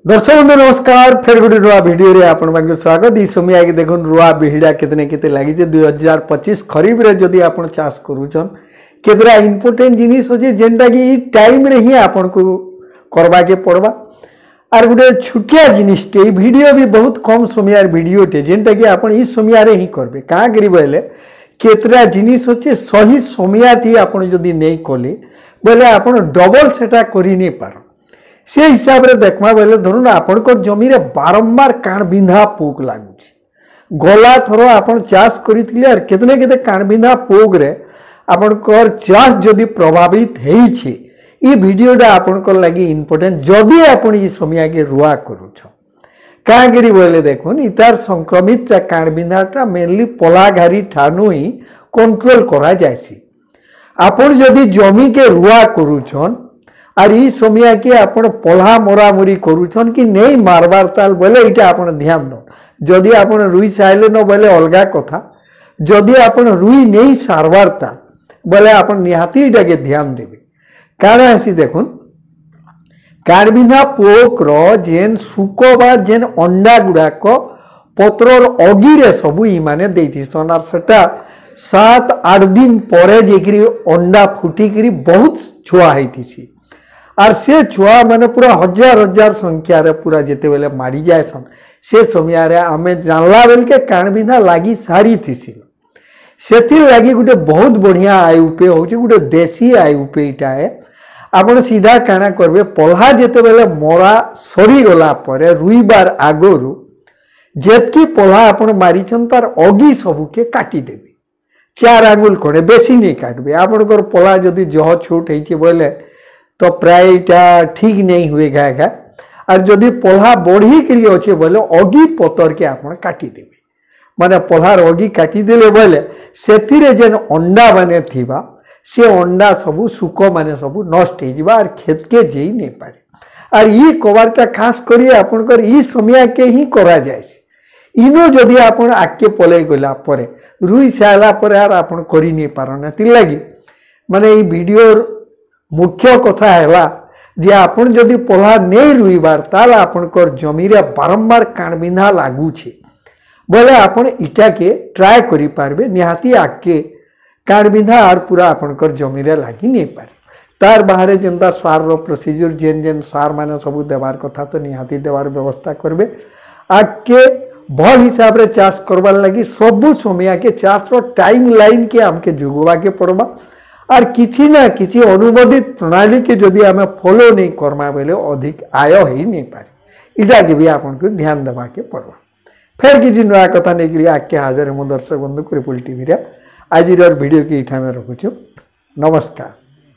दर्शक बंधु नमस्कार। फिर गोटे नुआ भिडियो रे आपण मानक स्वागत। ई समय आगे देखुन रुआ बिहिड़ा कितने कितने लगी 2025 खरीफ रे जदि आपण चाष करूछन केतरा इंपोर्टेंट जिनिस होजे जेंटा कि ई टाइम रे ही आपण को करबा के पड़बा। आर गोटे छुटिया जिनिस टे वीडियो भी बहुत कम समय वीडियो टे जेंटा कि आपण ई समय रे ही करबे। का करी बोले केतरा जिनिस होचे सही समय थी आपण जदि नहीं कले बोले आपण डबल सेटा करी नहीं पारो। से हिसाब रे देखमा बोले धरुन आपण को जमी रे बारंबार कान बिंधा पोक लागुच। गला थरो आपण चाष करिथिले आर केतने केते कान बिंधा पोक रे आपण को चाष जदि प्रभावित हेई छी ई वीडियोटा आपण को लागि इंपोर्टेंट जदि आपण ई समय के रुआ करूछ। का गिरी बोले देखुन इतार संक्रमित कान बिंधाटा मेनली पलाघारी ठानु ही कंट्रोल करा जायसी। आपण जदि जमी के रुआ करूछन आर ई समय के आपण पल्हा मरामरी करूछन कि नहीं मारबार ताल बोले इटा आपण ध्यान दो। जदि आपण रुई साइले न बोले अलगा कथा, जदि आपण रुई नहीं सारबार ताल बोले आपण निहाती इटा के ध्यान देबे। कारण ऐसी देखुन कारबिना पोक रो जेन सुको बा जेन अंडा गुड़ाक पत्रर अगिरे सबू ई माने देइथिसन आर सेटा 7-8 दिन परे जेकरी अंडा फुटिकरी बहुत छुआ हेतिसी। आर से छुआ माने पूरा हजार हजार संख्या रे पूरा जेते बेले मारी जायसन से समय रे आमे जानला बेल के कान बिना लागी सारी थिसी। सेथि लागी गुटे बहुत बढ़िया आयुपे होची गुटे देसी आयुपे इटा है। आपण सीधा काना करबे पल्हा जेते बेले मरा सरी गला परे रुईबार आगरु जेतकी पल्हा आपण मारिछन तार अगी सबु के काटी देबे। 4 आंगुल कोड़े बेसी नहीं काटबे। आपण को पल्हा जदि जह छोट हेछि बोले तो प्राय इटा ठीक नहीं हुए गाएगा। और जदि पल्हा बढ़ी करी अच्छे बोले अगी पतर के आपण काटी देबे। माने पल्हार अगी काटी देले बोले सेतिरे जेन अंडा माने थिबा से अंडा सबू सुक माने सबू नष्ट हो जावा और खेत के जेई नहीं पारे। और ई कबारटा खास करी आपण कर ई समय के ही करा जाय। इनो जदि आपण आके पलै गला परे रुई साला परे आर आपण करी नहीं पारना ति लागि माने ई वीडियो मुख्य कथा है जे आपण जदि पल्हा नहीं रुईबार ताल आपण कर जमी रे बारंबार कान बिंधा लागुछे बोले आपण इटा के ट्राई करी पारबे। निहाती आके कान बिंधा आर पूरा आपण कर जमी रे लागी नहीं पारे। तार बाहर जेंता सार रो प्रोसीजर जेन जेन सार माने सबू देवार कथा तो निहाती देवार व्यवस्था करबे। आके भल हिसाब रे चाष करबार लगी सबू समय के चाष रो टाइम लाइन के हमके जुगवा के पड़बा। और किसी ना किसी अनुमोदित प्रणाली के जदि आम फॉलो नहीं करमा बेले अधिक आय ही नहीं पारे। इटा के भी आपन को ध्यान देवा के पड़वा। फिर किसी नुआ कथा नहीं आके हाजिर मो दर्शक बंधु क्रिपुल टीवी आज वीडियो के इठा में रखुछु। नमस्कार।